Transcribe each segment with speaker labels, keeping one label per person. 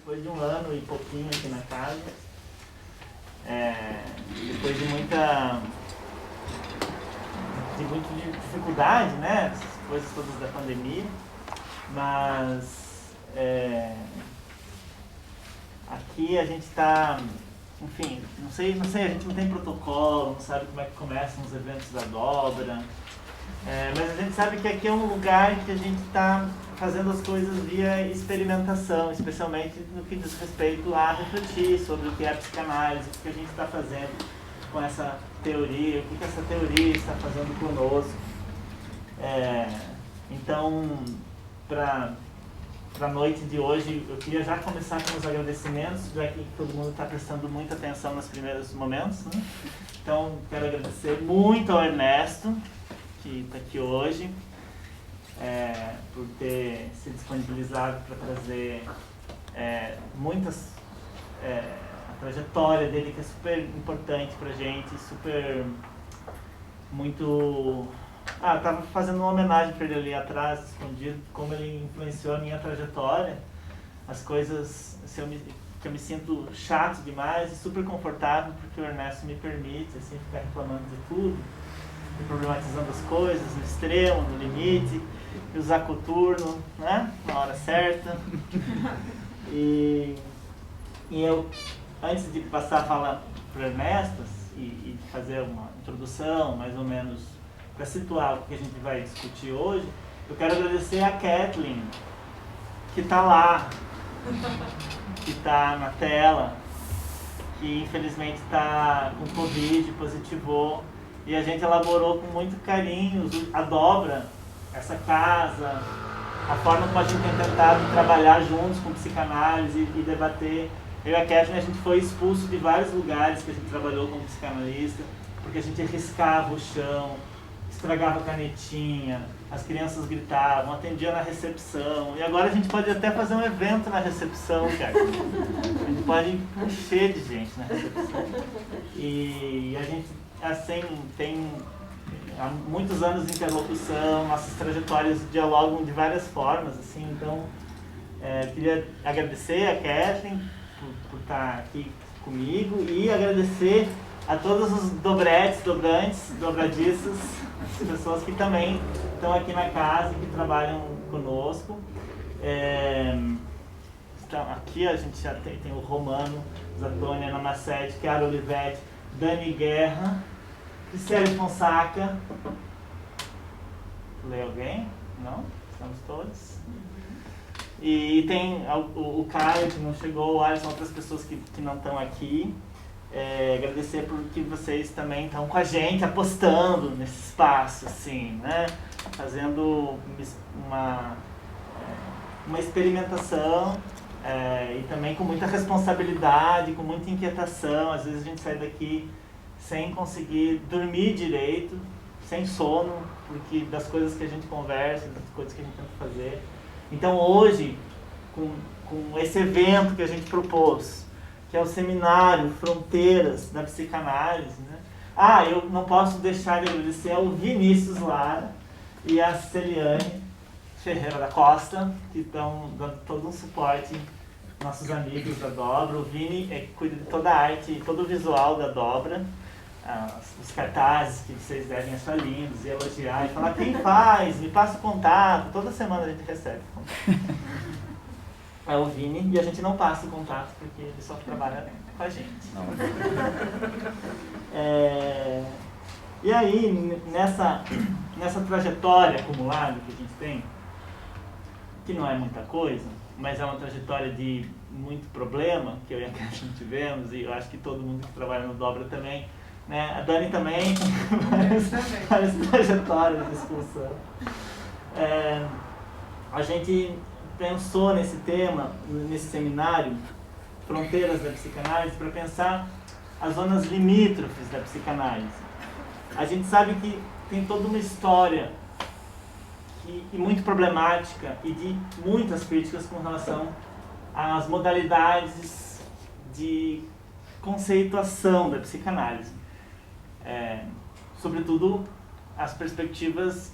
Speaker 1: depois de um ano e pouquinho aqui na casa, depois de muita dificuldade, né, essas coisas todas da pandemia, mas aqui a gente está, enfim, não sei, a gente não tem protocolo, não sabe como é que começam os eventos da dobra, mas a gente sabe que aqui é um lugar que a gente está fazendo as coisas via experimentação, especialmente no que diz respeito a refletir sobre o que é a psicanálise, o que a gente está fazendo com essa teoria, o que essa teoria está fazendo conosco. Então, para a noite de hoje, eu queria já começar com os agradecimentos, já que todo mundo está prestando muita atenção nos primeiros momentos, né? Então, quero agradecer muito ao Ernesto, que está aqui hoje, por ter se disponibilizado para trazer a trajetória dele, que é super importante para a gente, estava fazendo uma homenagem para ele ali atrás, escondido, como ele influenciou a minha trajetória, as coisas, que eu me sinto chato demais e super confortável, porque o Ernesto me permite assim, ficar reclamando de tudo, e problematizando as coisas no extremo, no limite, e usar coturno, né, na hora certa. E eu, antes de passar a falar para o Ernesto e fazer uma introdução, mais ou menos, para situar o que a gente vai discutir hoje, eu quero agradecer a Kathleen, que está lá, que está na tela, que infelizmente está com Covid, positivou, e a gente elaborou com muito carinho a dobra, essa casa, a forma como a gente tem tentado trabalhar juntos com psicanálise e debater. Eu e a Kathleen, a gente foi expulso de vários lugares que a gente trabalhou como psicanalista, porque a gente riscava o chão, estragava a canetinha, as crianças gritavam, atendia na recepção. E agora a gente pode até fazer um evento na recepção, cara. A gente pode encher de gente na recepção. E a gente, assim, tem há muitos anos de interlocução, nossas trajetórias dialogam de várias formas, assim. Então, queria agradecer a Kathleen por estar aqui comigo e agradecer a todos os dobrantes, dobradiças, as pessoas que também estão aqui na casa e que trabalham conosco. Então, aqui a gente já tem o Romano, Zatônia, Ana Macete, Chiara Olivetti, Dani Guerra, Cristiane Fonsaca. Lê alguém? Não? Estamos todos? E tem o Caio, que não chegou, o Alisson, outras pessoas que não estão aqui. Agradecer por que vocês também estão com a gente, apostando nesse espaço, assim, né? Fazendo uma experimentação e também com muita responsabilidade, com muita inquietação. Às vezes a gente sai daqui sem conseguir dormir direito, sem sono, porque das coisas que a gente conversa, das coisas que a gente tenta fazer. Então hoje, com esse evento que a gente propôs, que é o seminário Fronteiras da Psicanálise, né? Eu não posso deixar de agradecer ao Vinícius Lara e a Celiane Ferreira da Costa, que estão dando todo um suporte, nossos amigos da dobra. O Vini cuida de toda a arte e todo o visual da dobra, os cartazes que vocês devem achar lindos e elogiar e falar: quem faz? Me passa o contato. Toda semana a gente recebe é o Vini, e a gente não passa o contato porque ele só trabalha com a gente. E aí, nessa trajetória acumulada que a gente tem, que não é muita coisa, mas é uma trajetória de muito problema, que eu e a Kathleen tivemos, e eu acho que todo mundo que trabalha no Dobra também, né? A Dani também, várias trajetórias de expulsão. A gente pensou nesse tema, nesse seminário, Fronteiras da Psicanálise, para pensar as zonas limítrofes da psicanálise. A gente sabe que tem toda uma história e muito problemática e de muitas críticas com relação às modalidades de conceituação da psicanálise. Sobretudo as perspectivas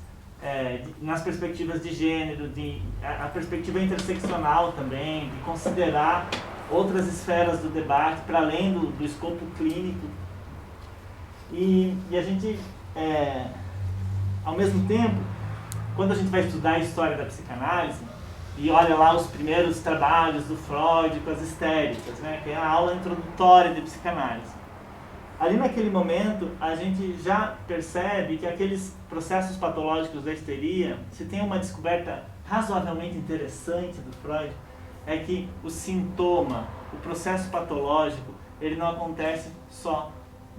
Speaker 1: nas perspectivas de gênero, a perspectiva interseccional também, de considerar outras esferas do debate para além do escopo clínico. E a gente, ao mesmo tempo, quando a gente vai estudar a história da psicanálise, e olha lá os primeiros trabalhos do Freud com as histéricas, né, que é a aula introdutória de psicanálise. Ali naquele momento, a gente já percebe que aqueles processos patológicos da histeria, se tem uma descoberta razoavelmente interessante do Freud, é que o sintoma, o processo patológico, ele não acontece só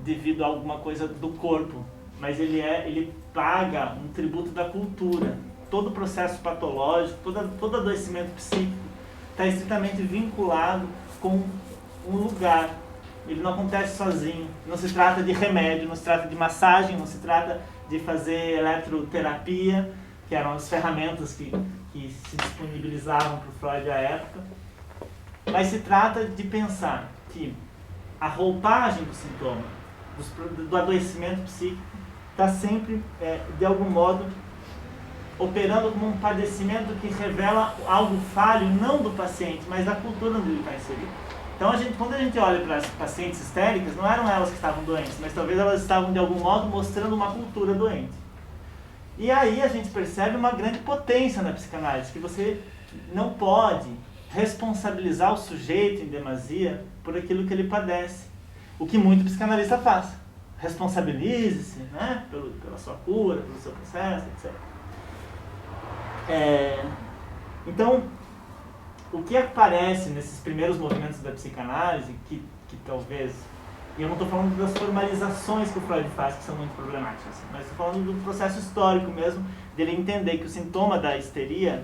Speaker 1: devido a alguma coisa do corpo, mas ele paga um tributo da cultura. Todo processo patológico, todo adoecimento psíquico está estritamente vinculado com um lugar. Ele não acontece sozinho, não se trata de remédio, não se trata de massagem, não se trata de fazer eletroterapia, que eram as ferramentas que se disponibilizavam para o Freud à época, mas se trata de pensar que a roupagem do sintoma, do adoecimento psíquico, está sempre, de algum modo, operando como um padecimento que revela algo falho, não do paciente, mas da cultura onde ele está inserido. Então, quando a gente olha para as pacientes histéricas, não eram elas que estavam doentes, mas talvez elas estavam, de algum modo, mostrando uma cultura doente. E aí a gente percebe uma grande potência na psicanálise, que você não pode responsabilizar o sujeito em demasia por aquilo que ele padece. O que muito psicanalista faz. Responsabilize-se, né, pela sua cura, pelo seu processo, etc. Então, o que aparece nesses primeiros movimentos da psicanálise, que talvez... E eu não estou falando das formalizações que o Freud faz, que são muito problemáticas, mas estou falando do processo histórico mesmo, dele entender que o sintoma da histeria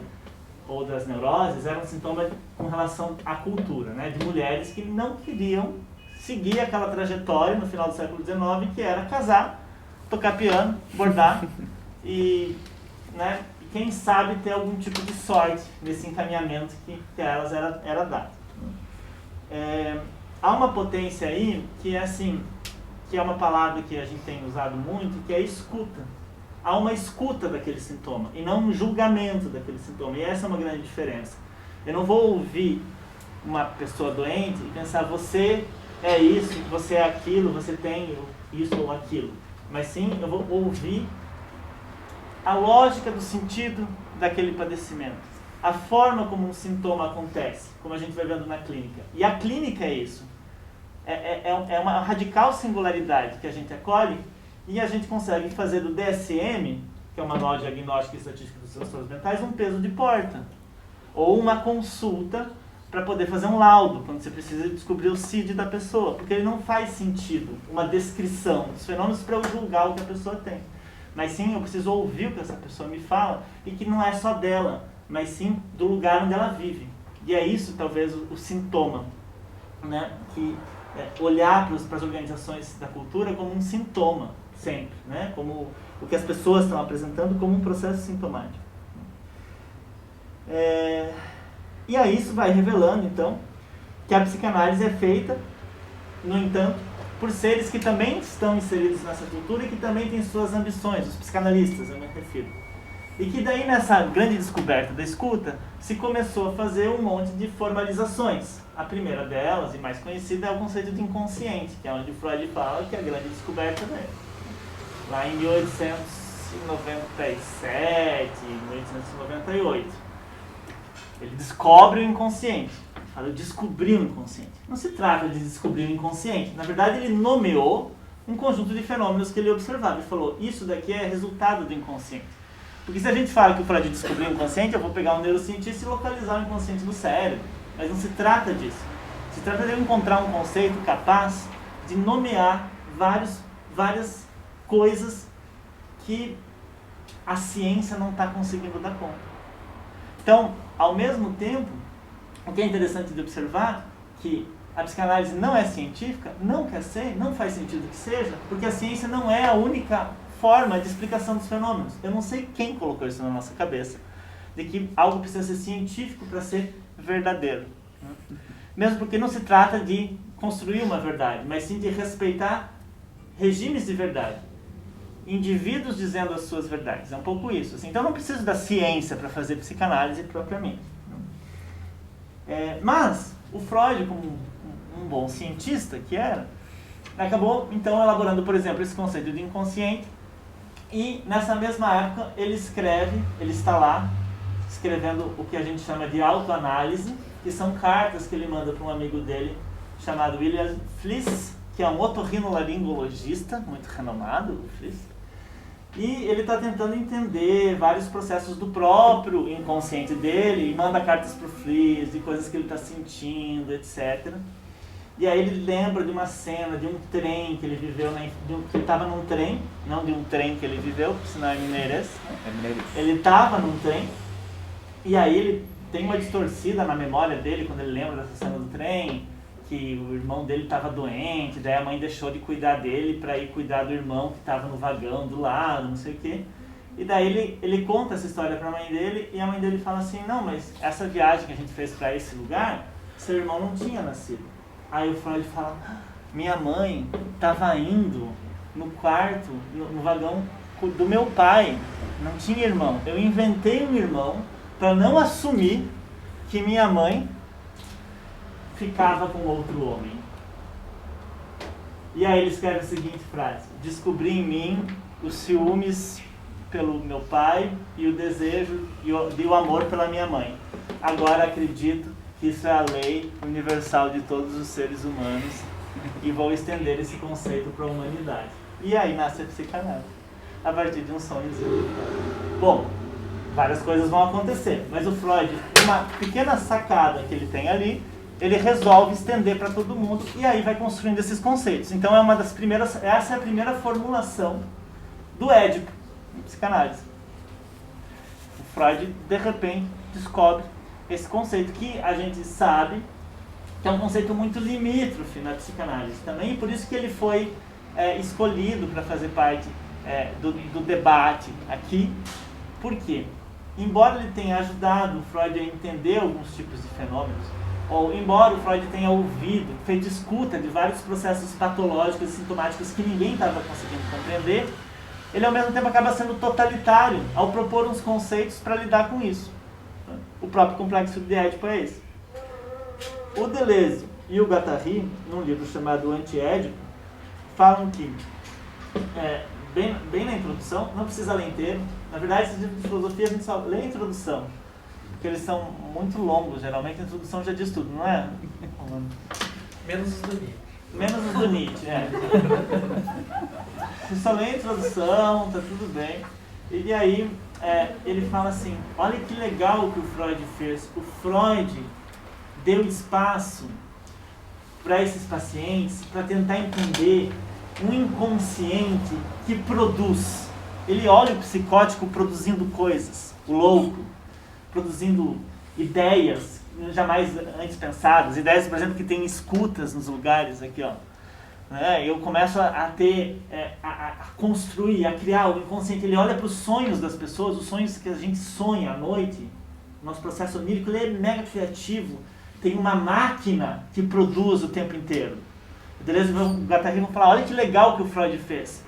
Speaker 1: ou das neuroses era um sintoma com relação à cultura, né, de mulheres que não queriam seguir aquela trajetória no final do século XIX, que era casar, tocar piano, bordar e, né, quem sabe ter algum tipo de sorte nesse encaminhamento que a elas era dado. Há uma potência aí que é assim, que é uma palavra que a gente tem usado muito, que é escuta. Há uma escuta daquele sintoma e não um julgamento daquele sintoma. E essa é uma grande diferença. Eu não vou ouvir uma pessoa doente e pensar, você é isso, você é aquilo, você tem isso ou aquilo. Mas sim, eu vou ouvir a lógica do sentido daquele padecimento. A forma como um sintoma acontece, como a gente vai vendo na clínica. E a clínica é isso. É uma radical singularidade que a gente acolhe e a gente consegue fazer do DSM, que é o Manual de Diagnóstico e Estatística dos Transtornos Mentais, um peso de porta. Ou uma consulta para poder fazer um laudo, quando você precisa descobrir o CID da pessoa. Porque ele não faz sentido uma descrição dos fenômenos para eu julgar o que a pessoa tem. Mas sim, eu preciso ouvir o que essa pessoa me fala e que não é só dela, mas sim do lugar onde ela vive. E é isso, talvez, o sintoma, né? Que olhar para as organizações da cultura como um sintoma, sempre, né? Como o que as pessoas estão apresentando como um processo sintomático. E aí isso vai revelando, então, que a psicanálise é feita, no entanto, por seres que também estão inseridos nessa cultura e que também têm suas ambições, os psicanalistas, eu me refiro. E que daí, nessa grande descoberta da escuta, se começou a fazer um monte de formalizações. A primeira delas, e mais conhecida, é o conceito de inconsciente, que é onde Freud fala que é a grande descoberta dele. Lá em 1897, 1898. Ele descobre o inconsciente. Ele fala, eu descobri o inconsciente. Não se trata de descobrir o inconsciente. Na verdade, ele nomeou um conjunto de fenômenos que ele observava. Ele falou, isso daqui é resultado do inconsciente. Porque se a gente fala que o Freud descobriu o inconsciente, eu vou pegar um neurocientista e localizar o inconsciente no cérebro. Mas não se trata disso. Se trata de eu encontrar um conceito capaz de nomear várias coisas que a ciência não está conseguindo dar conta. Então, ao mesmo tempo, o que é interessante de observar que a psicanálise não é científica, não quer ser, não faz sentido que seja, porque a ciência não é a única forma de explicação dos fenômenos. Eu não sei quem colocou isso na nossa cabeça, de que algo precisa ser científico para ser verdadeiro. Mesmo porque não se trata de construir uma verdade, mas sim de respeitar regimes de verdade. indivíduos dizendo as suas verdades. É um pouco isso. Assim. Então, eu não preciso da ciência para fazer psicanálise propriamente. Mas, o Freud, como um bom cientista que era, acabou, então, elaborando, por exemplo, esse conceito de inconsciente. E, nessa mesma época, ele está lá, escrevendo o que a gente chama de autoanálise, que são cartas que ele manda para um amigo dele, chamado William Fliess, que é um otorrinolaringologista, muito renomado, o Fliess. E ele está tentando entender vários processos do próprio inconsciente dele, e manda cartas para o Fliess, de coisas que ele está sentindo, etc. E aí ele lembra de uma cena, de um trem que ele viveu, que ele estava num trem, não de um trem que ele viveu, porque senão é mineirês. Ele estava num trem, e aí ele tem uma distorcida na memória dele, quando ele lembra dessa cena do trem, que o irmão dele estava doente, daí a mãe deixou de cuidar dele para ir cuidar do irmão que estava no vagão do lado, não sei o quê. E daí ele conta essa história para a mãe dele, e a mãe dele fala assim, não, mas essa viagem que a gente fez para esse lugar, seu irmão não tinha nascido. Aí o Freud fala, minha mãe estava indo no quarto, no vagão do meu pai, não tinha irmão. Eu inventei um irmão para não assumir que minha mãe ficava com outro homem. E aí ele escreve a seguinte frase, descobri em mim os ciúmes pelo meu pai e o desejo e o amor pela minha mãe. Agora acredito que isso é a lei universal de todos os seres humanos e vou estender esse conceito para a humanidade. E aí nasce a psicanálise, a partir de um sonho desenvolvido. Bom, várias coisas vão acontecer, mas o Freud, uma pequena sacada que ele tem ali, ele resolve estender para todo mundo e aí vai construindo esses conceitos. Então essa é a primeira formulação do Édipo, em psicanálise. O Freud, de repente, descobre esse conceito que a gente sabe que é um conceito muito limítrofe na psicanálise também, e por isso que ele foi escolhido para fazer parte do debate aqui. Por quê? Embora ele tenha ajudado o Freud a entender alguns tipos de fenômenos, ou embora o Freud tenha ouvido, feito escuta de vários processos patológicos e sintomáticos que ninguém estava conseguindo compreender, ele ao mesmo tempo acaba sendo totalitário ao propor uns conceitos para lidar com isso. O próprio complexo de Édipo é esse. O Deleuze e o Guattari, num livro chamado Anti-Édipo, falam que, bem na introdução, não precisa ler inteiro, na verdade, esses livros de filosofia a gente só lê a introdução, porque eles são muito longos, geralmente a introdução já diz tudo, não é?
Speaker 2: Menos os do Nietzsche.
Speaker 1: Menos os do Nietzsche, Você só lê a introdução, tá tudo bem. E aí, ele fala assim, olha que legal o que o Freud fez. O Freud deu espaço para esses pacientes, para tentar entender um inconsciente que produz. Ele olha o psicótico produzindo coisas, o louco, produzindo ideias jamais antes pensadas, ideias, por exemplo, que tem escutas nos lugares aqui, ó. Eu começo a ter, a construir, a criar o inconsciente. Ele olha para os sonhos das pessoas, os sonhos que a gente sonha à noite. O nosso processo onírico, ele é mega criativo. Tem uma máquina que produz o tempo inteiro. O Deleuze e o Guattari vão falar, olha que legal que o Freud fez.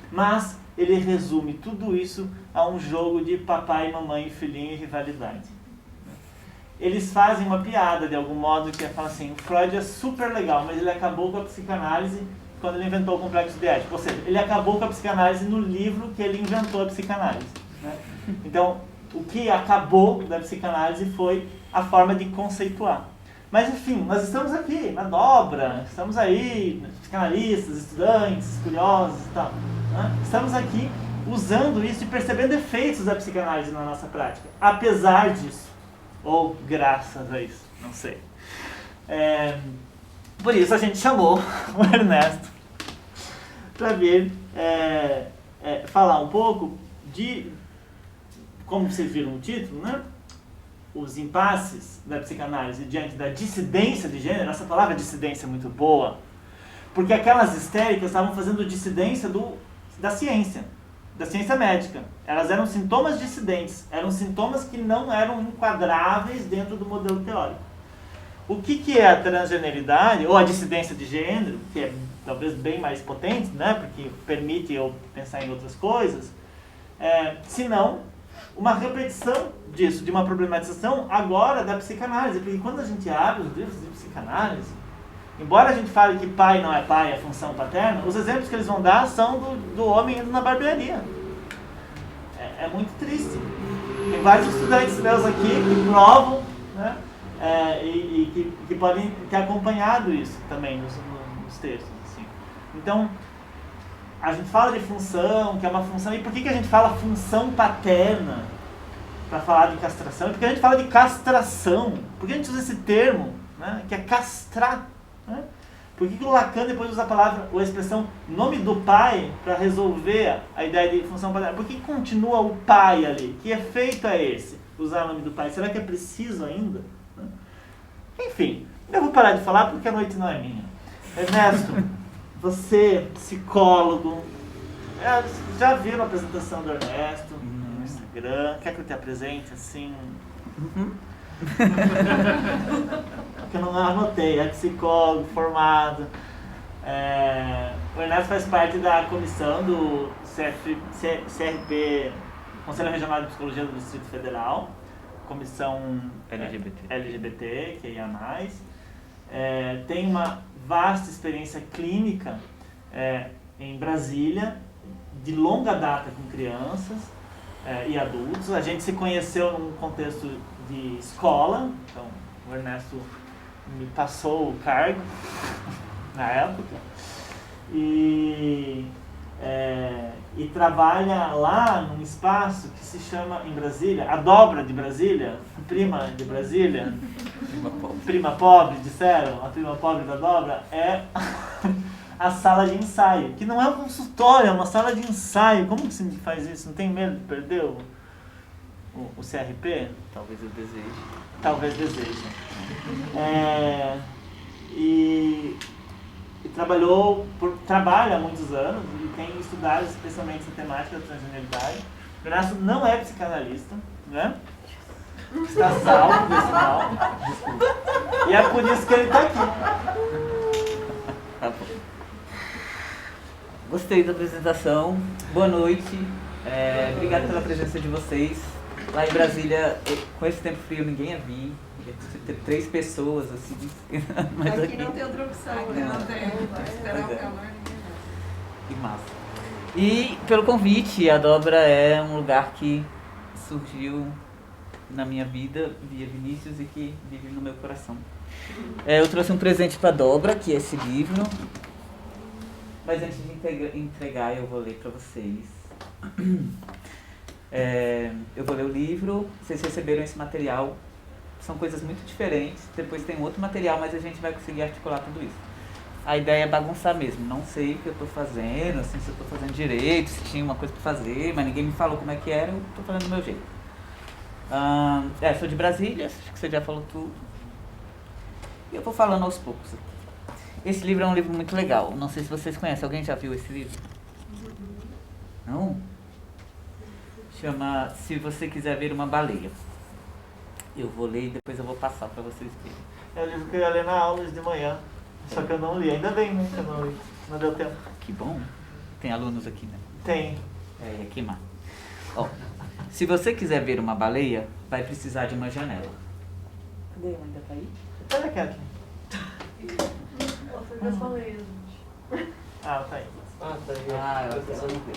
Speaker 1: Mas ele resume tudo isso a um jogo de papai, mamãe, filhinho e rivalidade. Eles fazem uma piada, de algum modo, que é falar assim, o Freud é super legal, mas ele acabou com a psicanálise quando ele inventou o complexo de Édipo. Ou seja, ele acabou com a psicanálise no livro que ele inventou a psicanálise. Né? Então, o que acabou da psicanálise foi a forma de conceituar. Mas, enfim, nós estamos aqui, na dobra, estamos aí, psicanalistas, estudantes, curiosos e tal. Né? Estamos aqui usando isso e percebendo efeitos da psicanálise na nossa prática. Apesar disso. Ou graças a isso, não sei. Por isso a gente chamou o Ernesto para vir falar um pouco de, como vocês viram no título, né? Os impasses da psicanálise diante da dissidência de gênero. Essa palavra dissidência é muito boa, porque aquelas histéricas estavam fazendo dissidência da ciência médica. Elas eram sintomas dissidentes, eram sintomas que não eram enquadráveis dentro do modelo teórico. O que é a transgeneridade, ou a dissidência de gênero, que é talvez bem mais potente, né, porque permite eu pensar em outras coisas, se não uma repetição disso, de uma problematização agora da psicanálise, porque quando a gente abre os livros de psicanálise, embora a gente fale que pai não é pai, é função paterna, os exemplos que eles vão dar são do homem indo na barbearia. É muito triste. Tem vários estudantes meus aqui que provam, né, e que podem ter acompanhado isso também nos textos. Assim. Então, a gente fala de função, que é uma função, e por que a gente fala função paterna para falar de castração? E por que a gente fala de castração? Por que a gente usa esse termo, né, que é castrar? Né? Por que o Lacan depois usa a palavra, ou a expressão nome do pai para resolver a ideia de função paterna? Por que continua o pai ali? Que efeito é esse? Usar o nome do pai? Será que é preciso ainda? Enfim, eu vou parar de falar porque a noite não é minha. Ernesto, você, psicólogo, já viram a apresentação do Ernesto no Instagram? Quer que eu te apresente assim? Que eu não anotei, é psicólogo formado. O Ernesto faz parte da comissão do CRP, Conselho Regional de Psicologia do Distrito Federal, comissão LGBT, que é mais. Tem uma vasta experiência clínica em Brasília, de longa data com crianças e adultos. A gente se conheceu num contexto de escola, então o Ernesto me passou o cargo na época e trabalha lá num espaço que se chama, em Brasília, a Dobra de Brasília, prima de Brasília, prima pobre, disseram, a prima pobre da Dobra, é a sala de ensaio, que não é um consultório, é uma sala de ensaio. Como que se faz isso? Não tem medo de perder o CRP?
Speaker 3: Talvez eu deseje.
Speaker 1: Talvez deseje. E trabalha há muitos anos e tem estudado especialmente essa temática da transgeneridade. O Ernesto não é psicanalista, né? Está salvo desse mal. Desculpa. E é por isso que ele está aqui.
Speaker 3: Tá bom. Gostei da apresentação. Boa noite. Obrigado pela presença de vocês. Lá em Brasília, com esse tempo frio, ninguém ia vir. Ter 3 pessoas, assim. Mas
Speaker 4: aqui não tem outra opção, né? Não tem. Esperar o calor, ninguém vai.
Speaker 3: Que massa. E pelo convite, a Dobra é um lugar que surgiu na minha vida via Vinícius e que vive no meu coração. Eu trouxe um presente para a Dobra, que é esse livro. Mas antes de entregar, eu vou ler para vocês. Eu vou ler o livro, vocês receberam esse material. São coisas muito diferentes. Depois tem outro material, mas a gente vai conseguir articular tudo isso. A ideia é bagunçar mesmo. Não sei o que eu estou fazendo, assim, se eu estou fazendo direito, se tinha uma coisa para fazer, mas ninguém me falou como é que era, eu estou fazendo do meu jeito. Sou de Brasília, acho que você já falou tudo. E eu vou falando aos poucos aqui. Esse livro é um livro muito legal. Não sei se vocês conhecem. Alguém já viu esse livro? Não? Chama Se Você Quiser Ver Uma Baleia. Eu vou ler e depois eu vou passar para vocês verem.
Speaker 1: É o livro que eu ia ler na aula de manhã. Só que eu não li. Ainda bem, né, que eu não li. Não deu tempo.
Speaker 3: Que bom. Tem alunos aqui, né?
Speaker 1: Tem.
Speaker 3: Que massa. Se você quiser ver uma baleia, vai precisar de uma janela. Cadê? Ainda tá aí?
Speaker 1: Olha aqui, aqui.
Speaker 4: Eu já falei, gente.
Speaker 1: Tá aí.
Speaker 3: Eu só não vi.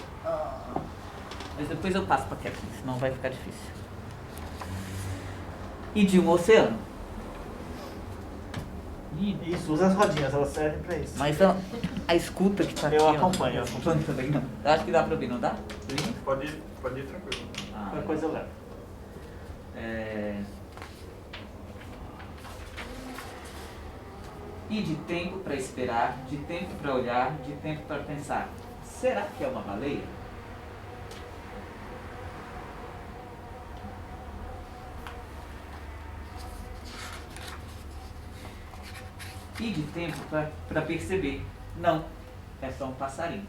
Speaker 3: Mas depois eu passo pra Kathleen, senão vai ficar difícil. E de um oceano.
Speaker 1: Isso, usa as rodinhas, elas servem pra isso.
Speaker 3: Mas a escuta que tá aqui...
Speaker 1: Eu acompanho.
Speaker 3: Também não. Eu acho que dá pra ouvir, não dá?
Speaker 2: Pode ir tranquilo.
Speaker 1: Qualquer coisa eu levo.
Speaker 3: E de tempo para esperar, de tempo para olhar, de tempo para pensar. Será que é uma baleia? E de tempo para perceber. Não, é só um passarinho.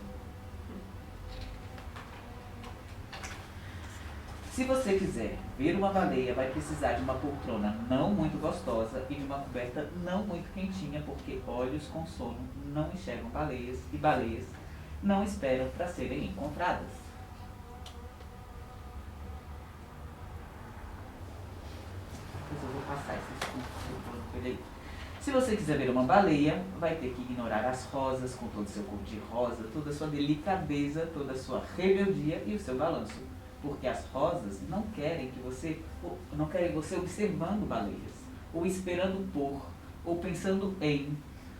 Speaker 3: Se você quiser ver uma baleia, vai precisar de uma poltrona não muito gostosa e de uma coberta não muito quentinha, porque olhos com sono não enxergam baleias e baleias não esperam para serem encontradas. Depois eu vou passar esse estudo. Se você quiser ver uma baleia, vai ter que ignorar as rosas com todo o seu cor de rosa, toda a sua delicadeza, toda a sua rebeldia e o seu balanço. Porque as rosas não querem você observando baleias, ou esperando por, ou pensando em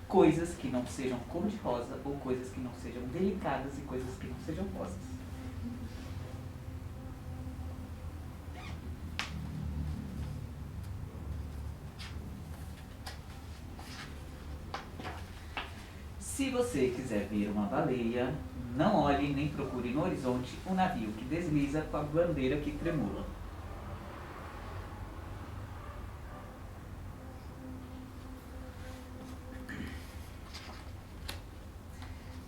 Speaker 3: coisas que não sejam cor de rosa, ou coisas que não sejam delicadas e coisas que não sejam rosas. Se você quiser ver uma baleia, não olhe nem procure no horizonte um navio que desliza com a bandeira que tremula.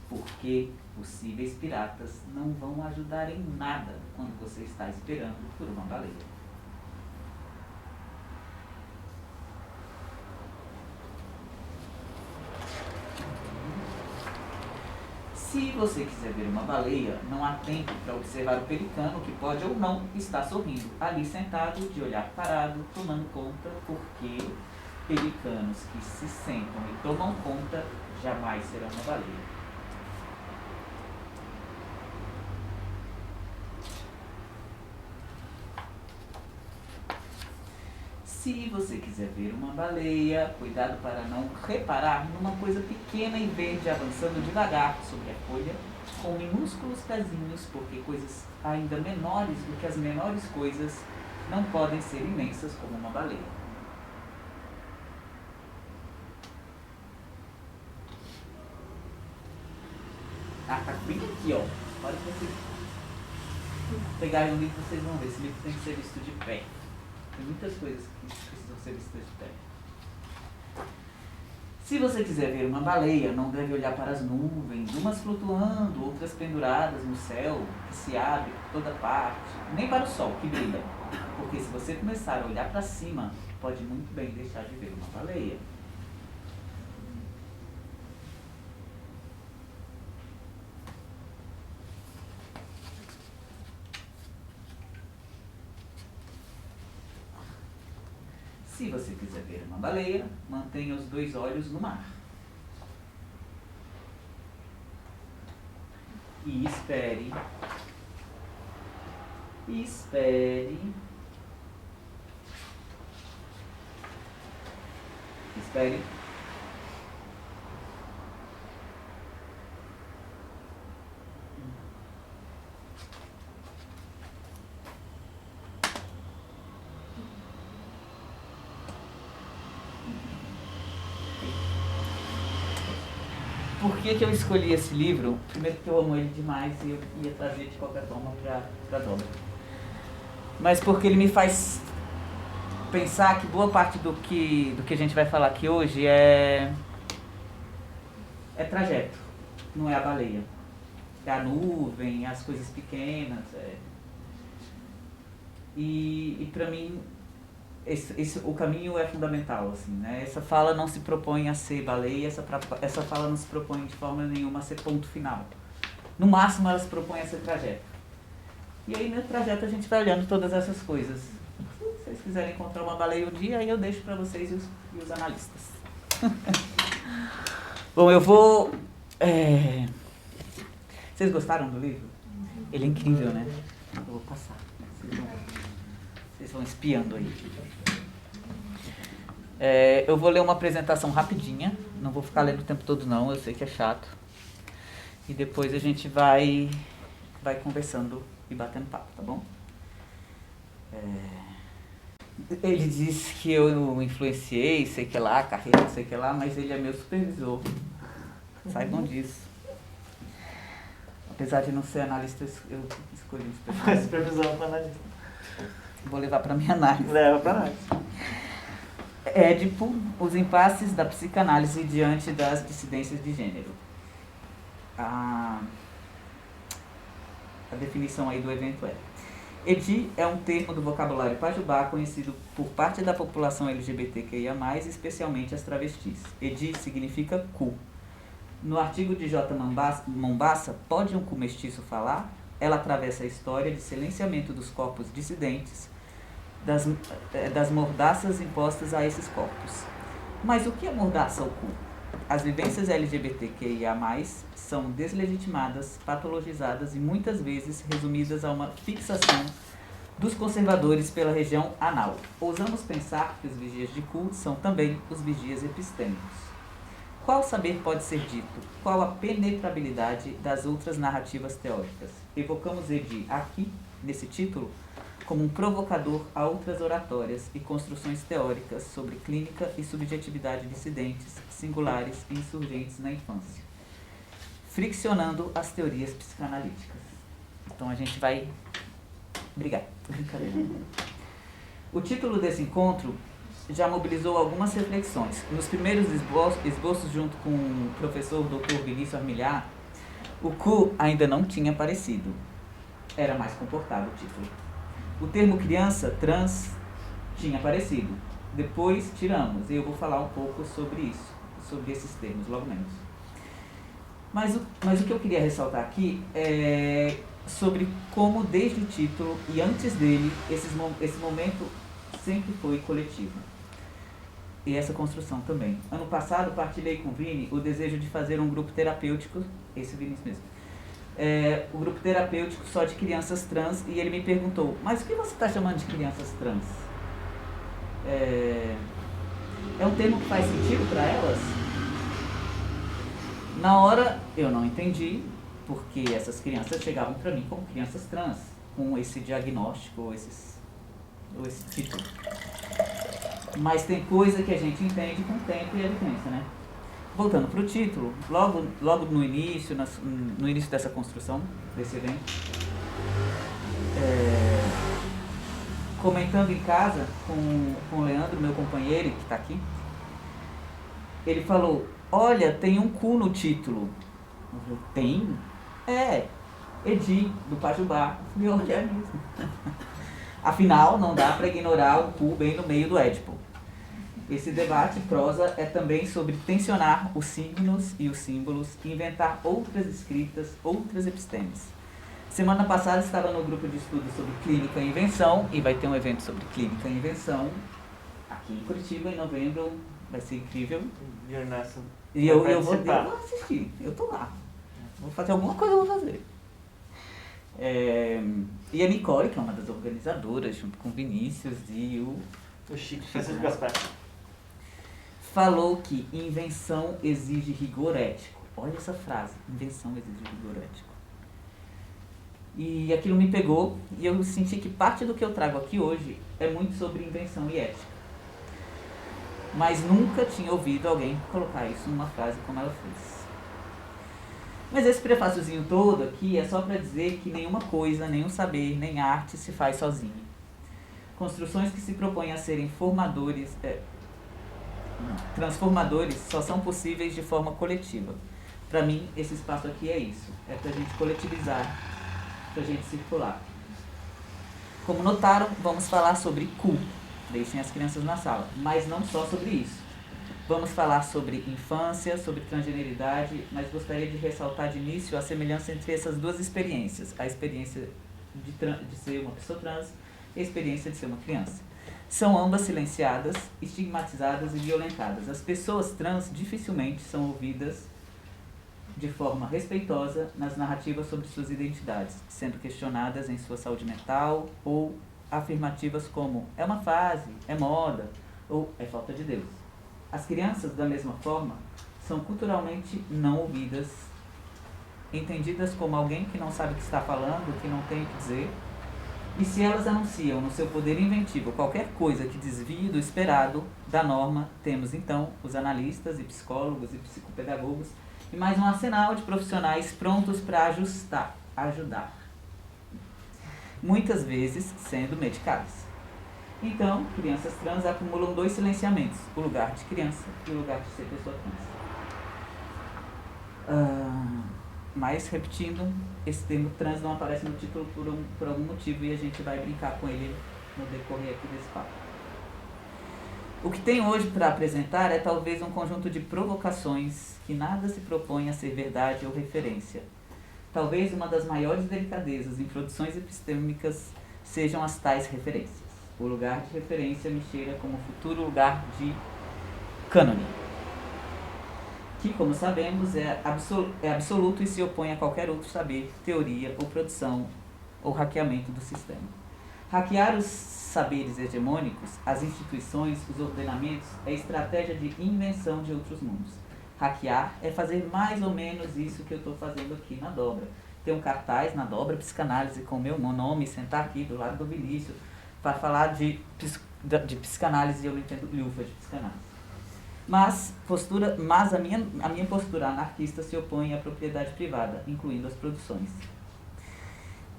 Speaker 3: Porque possíveis piratas não vão ajudar em nada quando você está esperando por uma baleia. Se você quiser ver uma baleia, não há tempo para observar o pelicano que pode ou não estar sorrindo, ali sentado, de olhar parado, tomando conta, porque pelicanos que se sentam e tomam conta jamais serão uma baleia. Se você quiser ver uma baleia, cuidado para não reparar numa coisa pequena e verde avançando devagar sobre a folha, com minúsculos pezinhos, porque coisas ainda menores do que as menores coisas não podem ser imensas como uma baleia. Ah, tá bem aqui, ó. Olha que vocês pegarem um livro, vocês vão ver. Esse livro tem que ser visto de pé. Tem muitas coisas que precisam ser vistas de pé. Se você quiser ver uma baleia, não deve olhar para as nuvens, umas flutuando, outras penduradas no céu, que se abre por toda parte, nem para o sol, que brilha. Porque se você começar a olhar para cima, pode muito bem deixar de ver uma baleia. Se você quiser ver uma baleia, mantenha os dois olhos no mar. E espere. E espere. Espere. Por que eu escolhi esse livro? Primeiro porque eu amo ele demais e eu ia trazer de qualquer forma para Dobra. Mas porque ele me faz pensar que boa parte do que a gente vai falar aqui hoje é trajeto, não é a baleia. É a nuvem, as coisas pequenas. E para mim, o caminho é fundamental, assim, né? Essa fala não se propõe a ser baleia, essa fala não se propõe de forma nenhuma a ser ponto final. No máximo, ela se propõe a ser trajeto. E aí, no trajeto, a gente vai olhando todas essas coisas. Se vocês quiserem encontrar uma baleia um dia, aí eu deixo para vocês e os analistas. Bom, eu vou... Vocês gostaram do livro? Ele é incrível, né? Eu vou passar. Vocês vão espiando aí. Eu vou ler uma apresentação rapidinha. Não vou ficar lendo o tempo todo não, eu sei que é chato. E depois a gente vai conversando e batendo papo, tá bom? Ele disse que eu influenciei, sei que lá, carreira, sei que lá, mas ele é meu supervisor. Saibam disso. Apesar de não ser analista, eu escolhi um supervisor.
Speaker 1: Supervisão para analista.
Speaker 3: Vou levar para minha análise.
Speaker 1: Leva para análise.
Speaker 3: Édipo, os impasses da psicanálise diante das dissidências de gênero. A definição aí do evento é: EDI é um termo do vocabulário pajubá conhecido por parte da população LGBTQIA+, especialmente as travestis. EDI significa cu. No artigo de J. Mombassa, pode um cu mestiço falar? Ela atravessa a história de silenciamento dos corpos dissidentes, das mordaças impostas a esses corpos. Mas o que é mordaça ao cu? As vivências LGBTQIA+, são deslegitimadas, patologizadas e muitas vezes resumidas a uma fixação dos conservadores pela região anal. Ousamos pensar que os vigias de cu são também os vigias epistêmicos. Qual saber pode ser dito? Qual a penetrabilidade das outras narrativas teóricas? Evocamos EDI aqui, nesse título, como um provocador a outras oratórias e construções teóricas sobre clínica e subjetividade dissidentes, singulares e insurgentes na infância, friccionando as teorias psicanalíticas. Então a gente vai brigar. O título desse encontro já mobilizou algumas reflexões. Nos primeiros esboços junto com o professor Dr. Vinícius Armilhar, o cu ainda não tinha aparecido. Era mais comportado o título. O termo criança trans tinha aparecido. Depois tiramos, e eu vou falar um pouco sobre isso, sobre esses termos, logo menos. Mas o que eu queria ressaltar aqui é sobre como, desde o título e antes dele, esse momento sempre foi coletivo. E essa construção também. Ano passado, partilhei com o Vini o desejo de fazer um grupo terapêutico, esse Vinícius mesmo, o grupo terapêutico só de crianças trans, e ele me perguntou, mas o que você está chamando de crianças trans? É um termo que faz sentido para elas? Na hora eu não entendi, porque essas crianças chegavam para mim como crianças trans, com esse diagnóstico ou esse título. Mas tem coisa que a gente entende com o tempo e a vivência, né? Voltando para o título, logo no início, no início dessa construção, desse evento, comentando em casa com o Leandro, meu companheiro, que está aqui, ele falou, olha, tem um cu no título. Eu falei, tem? EDI, do Pajubá. Eu falei, olha, é mesmo. Afinal, não dá para ignorar o cu bem no meio do Édipo. Esse debate prosa é também sobre tensionar os signos e os símbolos e inventar outras escritas, outras epistemes. Semana passada estava no grupo de estudo sobre clínica e invenção, e vai ter um evento sobre clínica e invenção aqui em Curitiba, em novembro, vai ser incrível. E eu vou assistir, eu tô lá. Vou fazer alguma coisa, eu vou fazer. E a Nicole, que é uma das organizadoras, junto com o Vinícius e o
Speaker 1: Chico Gaspar,
Speaker 3: falou que invenção exige rigor ético. Olha essa frase, invenção exige rigor ético. E aquilo me pegou e eu senti que parte do que eu trago aqui hoje é muito sobre invenção e ética. Mas nunca tinha ouvido alguém colocar isso numa frase como ela fez. Mas esse prefáciozinho todo aqui é só para dizer que nenhuma coisa, nenhum saber, nem arte se faz sozinho. Construções que se propõem a serem transformadores só são possíveis de forma coletiva. Para mim, esse espaço aqui é isso. É para a gente coletivizar, para a gente circular. Como notaram, vamos falar sobre cu. Deixem as crianças na sala. Mas não só sobre isso. Vamos falar sobre infância, sobre transgeneridade, mas gostaria de ressaltar de início a semelhança entre essas duas experiências. A experiência de ser uma pessoa trans e a experiência de ser uma criança. São ambas silenciadas, estigmatizadas e violentadas. As pessoas trans dificilmente são ouvidas de forma respeitosa nas narrativas sobre suas identidades, sendo questionadas em sua saúde mental ou afirmativas como é uma fase, é moda ou é falta de Deus. As crianças, da mesma forma, são culturalmente não ouvidas, entendidas como alguém que não sabe o que está falando, que não tem o que dizer. E se elas anunciam no seu poder inventivo qualquer coisa que desvie do esperado, da norma, temos então os analistas e psicólogos e psicopedagogos e mais um arsenal de profissionais prontos para ajudar. Muitas vezes sendo medicadas. Então, crianças trans acumulam 2 silenciamentos, o lugar de criança e o lugar de ser pessoa trans. Mas, repetindo, esse termo trans não aparece no título por algum motivo e a gente vai brincar com ele no decorrer aqui desse papo. O que tem hoje para apresentar é talvez um conjunto de provocações que nada se propõe a ser verdade ou referência. Talvez uma das maiores delicadezas em produções epistêmicas sejam as tais referências. O lugar de referência me cheira como futuro lugar de cânone, que, como sabemos, é absoluto e se opõe a qualquer outro saber, teoria ou produção ou hackeamento do sistema. Hackear os saberes hegemônicos, as instituições, os ordenamentos, é estratégia de invenção de outros mundos. Hackear é fazer mais ou menos isso que eu estou fazendo aqui na dobra. Ter um cartaz na dobra psicanálise com o meu nome, sentar aqui do lado do Vinícius para falar de psicanálise e eu não entendo lhufa de psicanálise. Mas a minha postura anarquista se opõe à propriedade privada, incluindo as produções.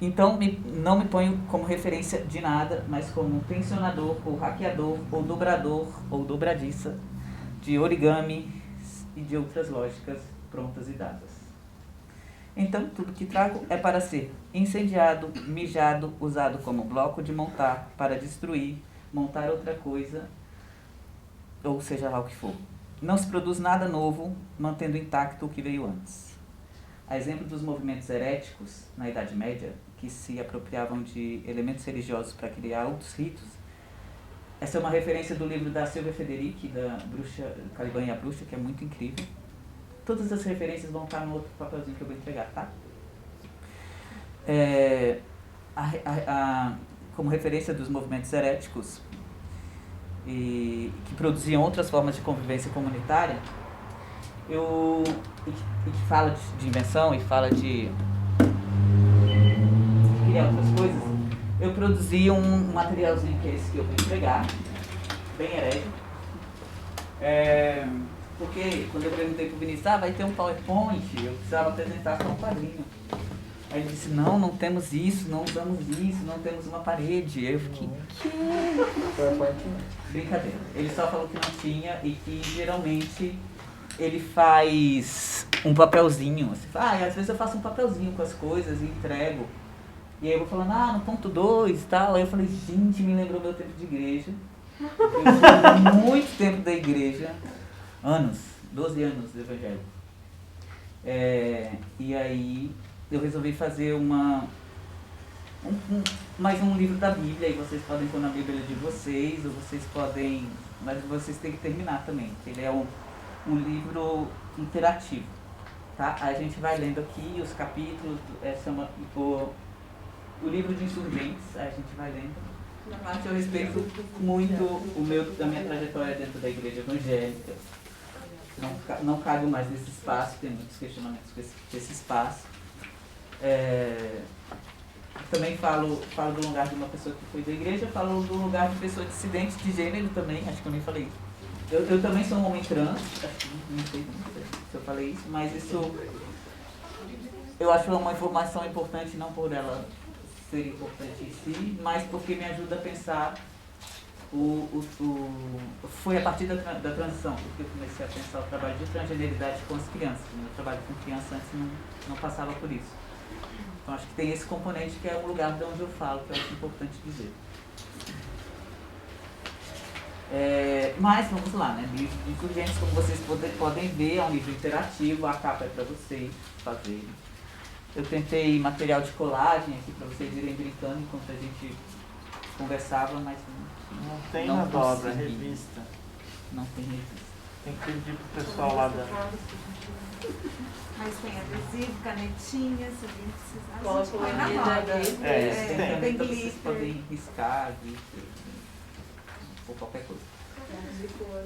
Speaker 3: Então, não me ponho como referência de nada, mas como tensionador, ou hackeador, ou dobrador, ou dobradiça, de origami e de outras lógicas prontas e dadas. Então, tudo que trago é para ser incendiado, mijado, usado como bloco de montar, para destruir, montar outra coisa, ou seja lá o que for. Não se produz nada novo, mantendo intacto o que veio antes. A exemplo dos movimentos heréticos, na Idade Média, que se apropriavam de elementos religiosos para criar outros ritos, essa é uma referência do livro da Silvia Federici, da bruxa, Caliban e a Bruxa, que é muito incrível. Todas as referências vão estar no outro papelzinho que eu vou entregar, tá? Como referência dos movimentos heréticos, e que produziam outras formas de convivência comunitária, e que fala de invenção e fala de criar outras coisas, eu produzi um materialzinho que é esse que eu vou entregar, bem herético, porque quando eu perguntei pro Vinícius, vai ter um PowerPoint, eu precisava apresentar só um quadrinho. Aí ele disse, não temos isso, não usamos isso, não temos uma parede. Aí eu fiquei, que? Brincadeira. Ele só falou que não tinha e que geralmente ele faz um papelzinho. Assim, às vezes eu faço um papelzinho com as coisas e entrego. E aí eu vou falando, no ponto 2 e tal. Aí eu falei, gente, me lembrou meu tempo de igreja. Eu fui muito tempo da igreja, 12 anos do evangelho. E aí eu resolvi fazer mais um livro da Bíblia, e vocês podem pôr na Bíblia de vocês, ou vocês podem, mas vocês têm que terminar também, ele é um livro interativo, tá? Aí a gente vai lendo aqui os capítulos, o livro de insurgentes, aí a gente vai lendo. Na parte eu respeito muito da minha trajetória dentro da igreja evangélica, não cabe mais nesse espaço, tem muitos questionamentos com esse espaço. Também falo do lugar de uma pessoa que foi da igreja, falo do lugar de pessoa dissidente de gênero também, acho que eu nem falei isso. Eu também sou um homem trans, não sei se eu falei isso, mas isso eu acho uma informação importante, não por ela ser importante em si, mas porque me ajuda a pensar. Foi a partir da transição que eu comecei a pensar o trabalho de transgeneridade com as crianças. O meu trabalho com criança antes não passava por isso. Então acho que tem esse componente que é um lugar de onde eu falo, que eu acho importante dizer. Mas vamos lá, né? Livro de insurgentes, como vocês podem ver, é um livro interativo, a capa é para vocês fazerem. Eu tentei material de colagem aqui para vocês irem brincando enquanto a gente conversava, mas
Speaker 1: não tem na dobra, revista.
Speaker 3: Não tem revista.
Speaker 1: Tem que pedir pro pessoal lá da...
Speaker 4: Mas tem adesivo, canetinha, se alguém precisar.
Speaker 5: Cola
Speaker 4: põe na roda.
Speaker 3: Tem vocês podem riscar, ou qualquer coisa.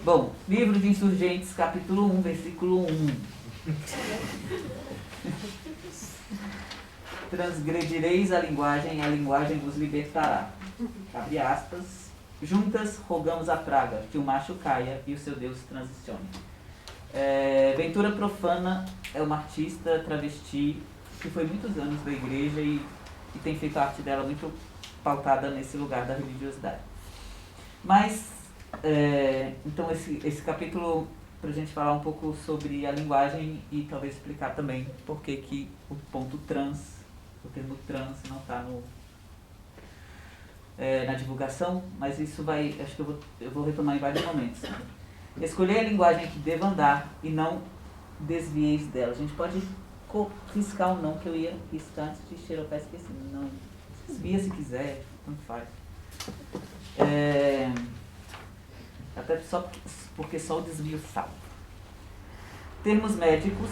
Speaker 3: Bom, livro de Insurgentes, capítulo 1, versículo 1. Transgredireis a linguagem vos libertará. Abre aspas. Juntas rogamos a praga, que o macho caia e o seu Deus transicione. Ventura Profana é uma artista travesti que foi muitos anos da igreja e tem feito a arte dela muito pautada nesse lugar da religiosidade. Mas, então esse capítulo pra gente falar um pouco sobre a linguagem e talvez explicar também por que o ponto trans, o termo trans não está na divulgação, mas isso acho que eu vou retomar em vários momentos. Escolher a linguagem que deva andar e não desvieis dela. A gente pode riscar ou não, que eu ia riscar antes de xerocar, esqueci. Não, desvia se quiser, tanto faz. Até só porque só o desvio salva. Termos médicos: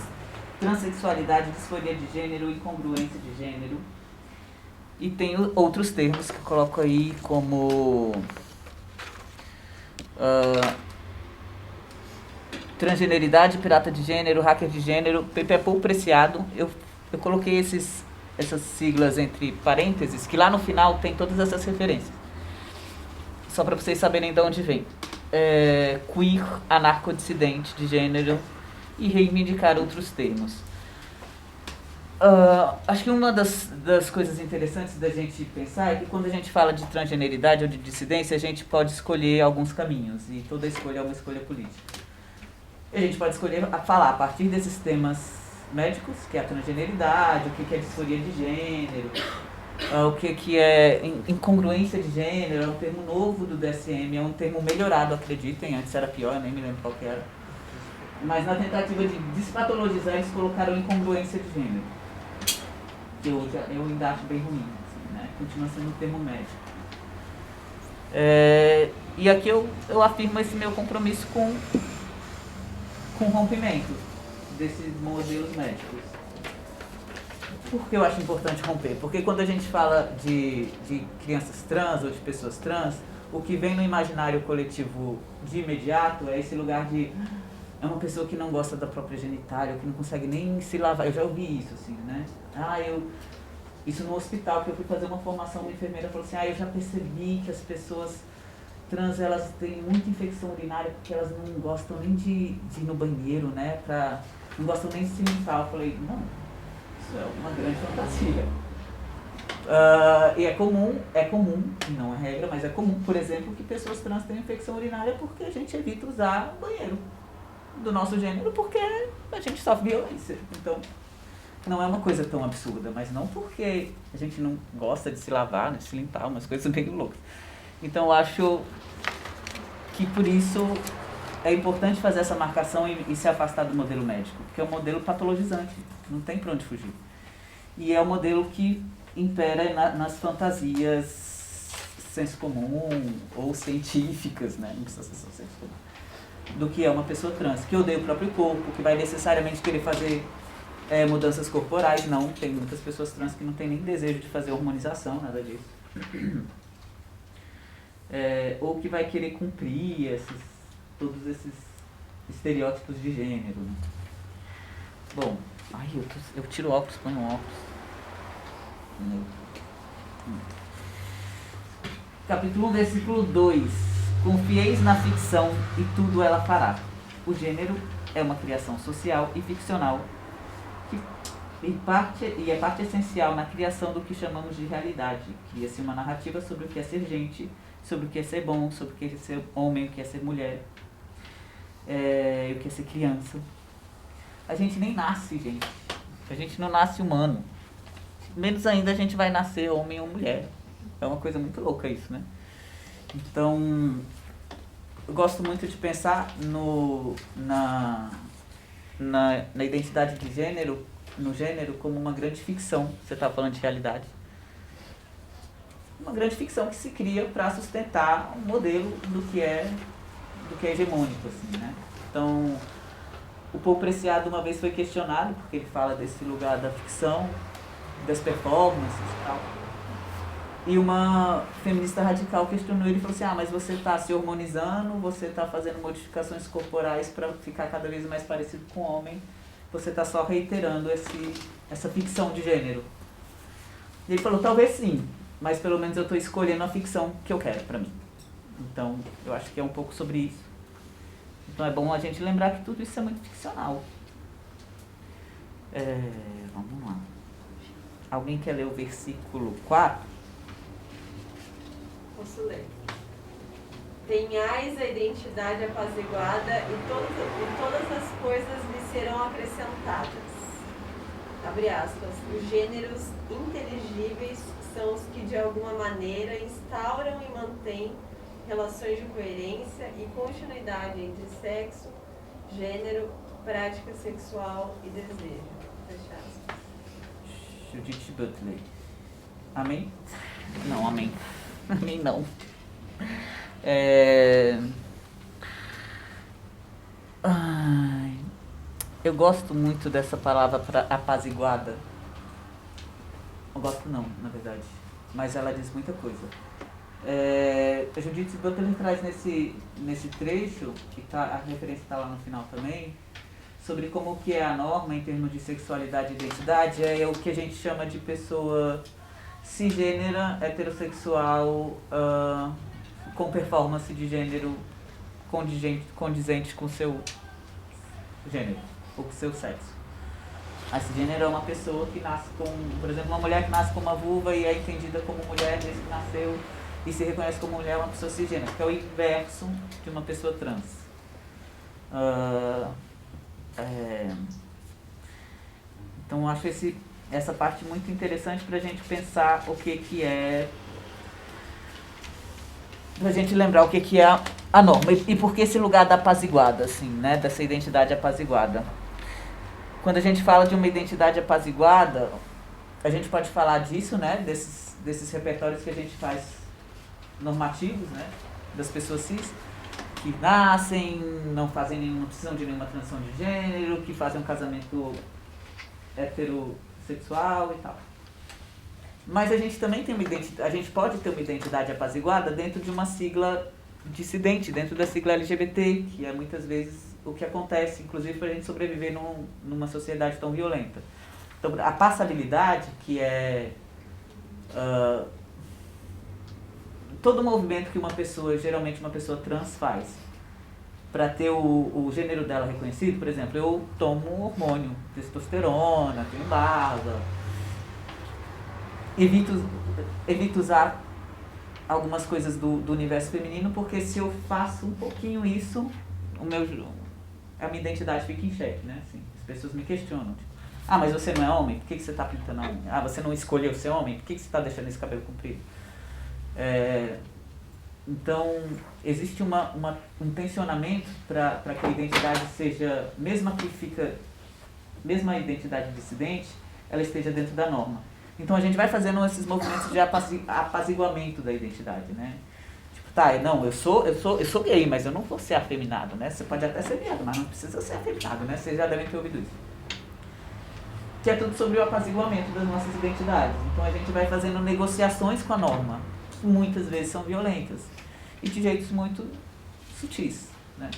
Speaker 3: transexualidade, disforia de gênero, incongruência de gênero. E tem outros termos que eu coloco aí como transgeneridade, pirata de gênero, hacker de gênero, pouco preciado. Eu coloquei essas siglas entre parênteses, que lá no final tem todas essas referências. Só para vocês saberem de onde vem. Queer, anarcodissidente de gênero e reivindicar outros termos. Acho que uma das coisas interessantes da gente pensar é que quando a gente fala de transgeneridade ou de dissidência, a gente pode escolher alguns caminhos, e toda escolha é uma escolha política. A gente pode escolher falar a partir desses temas médicos, que é a transgeneridade, o que é disforia de gênero, o que é incongruência de gênero, é um termo novo do DSM, é um termo melhorado, acreditem, antes era pior, eu nem me lembro qual que era. Mas na tentativa de despatologizar, eles colocaram incongruência de gênero, que eu ainda acho bem ruim, assim, né? Continua sendo um termo médico. E aqui eu afirmo esse meu compromisso com o rompimento desses modelos médicos. Por que eu acho importante romper? Porque quando a gente fala de crianças trans ou de pessoas trans, o que vem no imaginário coletivo de imediato é esse lugar de... É uma pessoa que não gosta da própria genitália, que não consegue nem se lavar. Eu já ouvi isso, assim, né? Isso no hospital, que eu fui fazer uma formação, uma enfermeira falou assim, eu já percebi que as pessoas trans, elas têm muita infecção urinária porque elas não gostam nem de ir no banheiro, né? Não gostam nem de se limpar. Eu falei, não, isso é uma grande fantasia. E é comum, não é regra, mas é comum, por exemplo, que pessoas trans tenham infecção urinária porque a gente evita usar o banheiro do nosso gênero porque a gente sofre violência. Então, não é uma coisa tão absurda, mas não porque a gente não gosta de se lavar, de se limpar, umas coisas meio loucas. Então, eu acho que por isso é importante fazer essa marcação e se afastar do modelo médico, porque é um modelo patologizante, não tem para onde fugir. E é um modelo que impera nas fantasias senso comum ou científicas, né? Não precisa ser só senso comum, do que é uma pessoa trans, que odeia o próprio corpo, que vai necessariamente querer fazer mudanças corporais. Não, tem muitas pessoas trans que não têm nem desejo de fazer hormonização, nada disso. Ou que vai querer cumprir todos esses estereótipos de gênero, né? Bom, eu tiro óculos, põe óculos. Capítulo 1, versículo 2. Confieis na ficção e tudo ela fará. O gênero é uma criação social e ficcional e é parte essencial na criação do que chamamos de realidade. Cria-se uma narrativa sobre o que é ser gente, sobre o que é ser bom, sobre o que é ser homem, o que é ser mulher, o que é ser criança. A gente nem nasce, gente. A gente não nasce humano. Menos ainda a gente vai nascer homem ou mulher. É uma coisa muito louca isso, né? Então, eu gosto muito de pensar na identidade de gênero, no gênero, como uma grande ficção. Você estava falando de realidade. Uma grande ficção que se cria para sustentar um modelo do que é hegemônico, assim, né? Então, o Paul Preciado uma vez foi questionado, porque ele fala desse lugar da ficção, das performances e tal. E uma feminista radical questionou ele e falou assim, mas você está se hormonizando, você está fazendo modificações corporais para ficar cada vez mais parecido com o homem, você está só reiterando essa ficção de gênero. E ele falou, talvez sim, mas pelo menos eu estou escolhendo a ficção que eu quero para mim. Então, eu acho que é um pouco sobre isso. Então é bom a gente lembrar que tudo isso é muito ficcional. Vamos lá. Alguém quer ler o versículo 4?
Speaker 4: Posso ler.
Speaker 5: tenhais a identidade apaziguada e todas as coisas lhe serão acrescentadas. Abre aspas. Os gêneros inteligíveis são os que de alguma maneira instauram e mantêm relações de coerência e continuidade entre sexo, gênero, prática sexual e desejo. Fecha aspas.
Speaker 3: Judith Butler. Amém? Não, amém. Amém não. Ai, eu gosto muito dessa palavra apaziguada. Eu gosto não, na verdade. Mas ela diz muita coisa. A Judith Butler traz nesse trecho, que a referência está lá no final também, sobre como que é a norma em termos de sexualidade e identidade, é o que a gente chama de pessoa cisgênera, heterossexual, com performance de gênero condizente com seu gênero, ou com seu sexo. A cisgênero é uma pessoa que nasce com, por exemplo, uma mulher que nasce com uma vulva e é entendida como mulher desde que nasceu e se reconhece como mulher, é uma pessoa cisgênero, que é o inverso de uma pessoa trans. Então eu acho essa parte muito interessante para a gente pensar o que é, para a gente lembrar o que é a norma e por que esse lugar da apaziguada, assim, né, dessa identidade apaziguada. Quando a gente fala de uma identidade apaziguada, a gente pode falar disso, né, desses repertórios que a gente faz normativos, né, das pessoas cis, que nascem, não precisam de nenhuma transição de gênero, que fazem um casamento heterossexual e tal. Mas a gente também tem a gente pode ter uma identidade apaziguada dentro de uma sigla dissidente, dentro da sigla LGBT, que é muitas vezes o que acontece, inclusive para a gente sobreviver numa sociedade tão violenta. Então, a passabilidade, que é todo movimento que uma pessoa, geralmente uma pessoa trans, faz para ter o gênero dela reconhecido. Por exemplo, eu tomo hormônio, testosterona, tenho barba, evito usar algumas coisas do universo feminino, porque se eu faço um pouquinho isso, a minha identidade fica em xeque, né? Assim, as pessoas me questionam, tipo, mas você não é homem? Por que você está pintando a unha? Você não escolheu ser homem? Por que você está deixando esse cabelo comprido? Então, existe um tensionamento para que a identidade seja, mesmo a identidade dissidente, ela esteja dentro da norma. Então a gente vai fazendo esses movimentos de apaziguamento da identidade, né? Tipo, não, eu sou gay, mas eu não vou ser afeminado, né? Você pode até ser viado, mas não precisa ser afeminado, né? Vocês já devem ter ouvido isso. Que é tudo sobre o apaziguamento das nossas identidades. Então a gente vai fazendo negociações com a norma, que muitas vezes são violentas, e de jeitos muito sutis, né?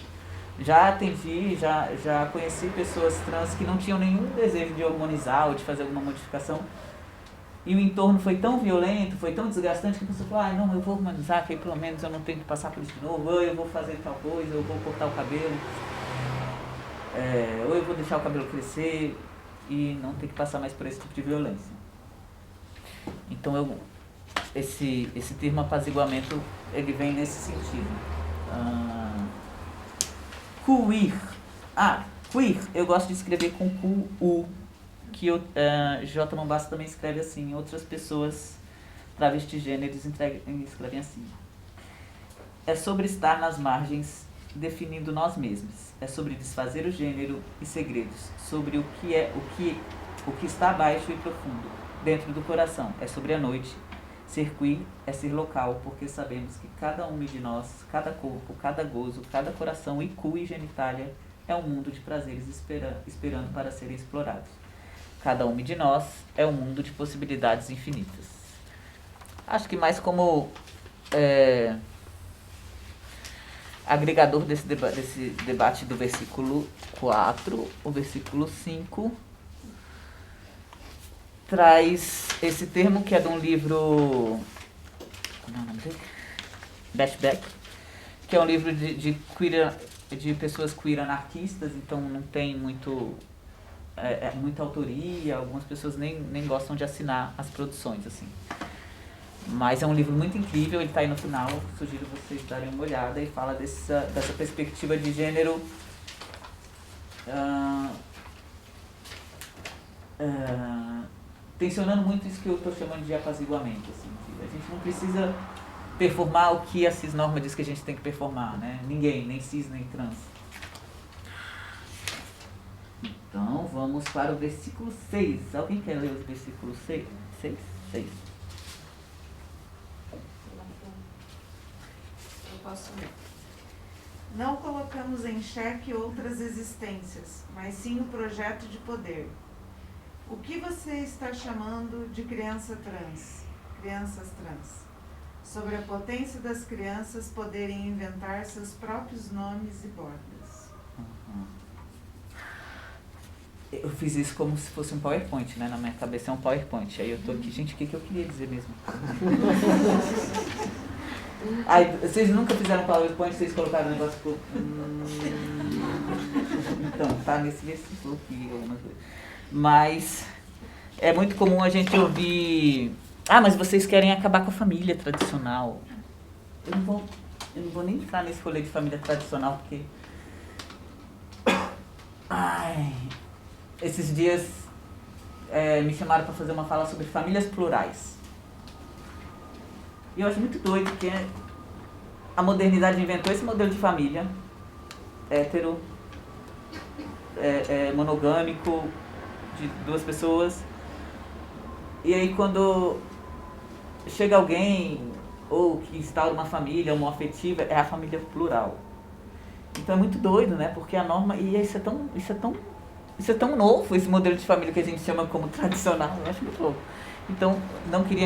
Speaker 3: Já atendi, já conheci pessoas trans que não tinham nenhum desejo de hormonizar ou de fazer alguma modificação, e o entorno foi tão violento, foi tão desgastante, que a pessoa falou, não, eu vou hormonizar, que aí pelo menos eu não tenho que passar por isso de novo, ou eu vou fazer tal coisa, eu vou cortar o cabelo, ou eu vou deixar o cabelo crescer e não ter que passar mais por esse tipo de violência. Então esse termo apaziguamento, ele vem nesse sentido. Queer, eu gosto de escrever com Q-U, que J. Mombassa também escreve assim, outras pessoas travestigêneros escrevem assim. É sobre estar nas margens, definindo nós mesmos. É sobre desfazer o gênero e segredos, sobre o que está abaixo e profundo, dentro do coração. É sobre a noite. Ser queer é ser local, porque sabemos que cada um de nós, cada corpo, cada gozo, cada coração e cu e genitália é um mundo de prazeres esperando para serem explorados. Cada um de nós é um mundo de possibilidades infinitas. Acho que mais como agregador desse debate do versículo 4, o versículo 5 traz esse termo que é de um livro, como é o nome dele? Bashback, que é um livro de pessoas queer anarquistas, então não tem muita autoria, algumas pessoas nem gostam de assinar as produções, assim. Mas é um livro muito incrível, ele está aí no final, sugiro vocês darem uma olhada e fala dessa perspectiva de gênero tensionando muito isso que eu estou chamando de apaziguamento. Assim, a gente não precisa performar o que a cisnorma diz que a gente tem que performar, né? Ninguém, nem cis, nem trans. Então, vamos para o versículo 6. Alguém quer ler os versículos 6? 6? 6.
Speaker 4: Eu posso ler.
Speaker 6: Não colocamos em xeque outras existências, mas sim o projeto de poder. O que você está chamando de crianças trans? Sobre a potência das crianças poderem inventar seus próprios nomes e bordas.
Speaker 3: Eu fiz isso como se fosse um PowerPoint, né? Na minha cabeça é um PowerPoint. Aí eu tô aqui, gente, o que eu queria dizer mesmo? Ai, vocês nunca fizeram PowerPoint, vocês colocaram o negócio pro... Então, tá nesse versículo aqui, algumas vezes. Mas é muito comum a gente ouvir... mas vocês querem acabar com a família tradicional. Eu não vou nem entrar nesse rolê de família tradicional, porque... Esses dias me chamaram para fazer uma fala sobre famílias plurais. E eu acho muito doido que a modernidade inventou esse modelo de família hétero, monogâmico, de 2 pessoas. E aí quando chega alguém ou que instaura uma família homoafetiva, é a família plural. Então é muito doido, né? Porque a norma... E isso é tão novo, esse modelo de família que a gente chama como tradicional. Eu acho muito louco. Então, não queria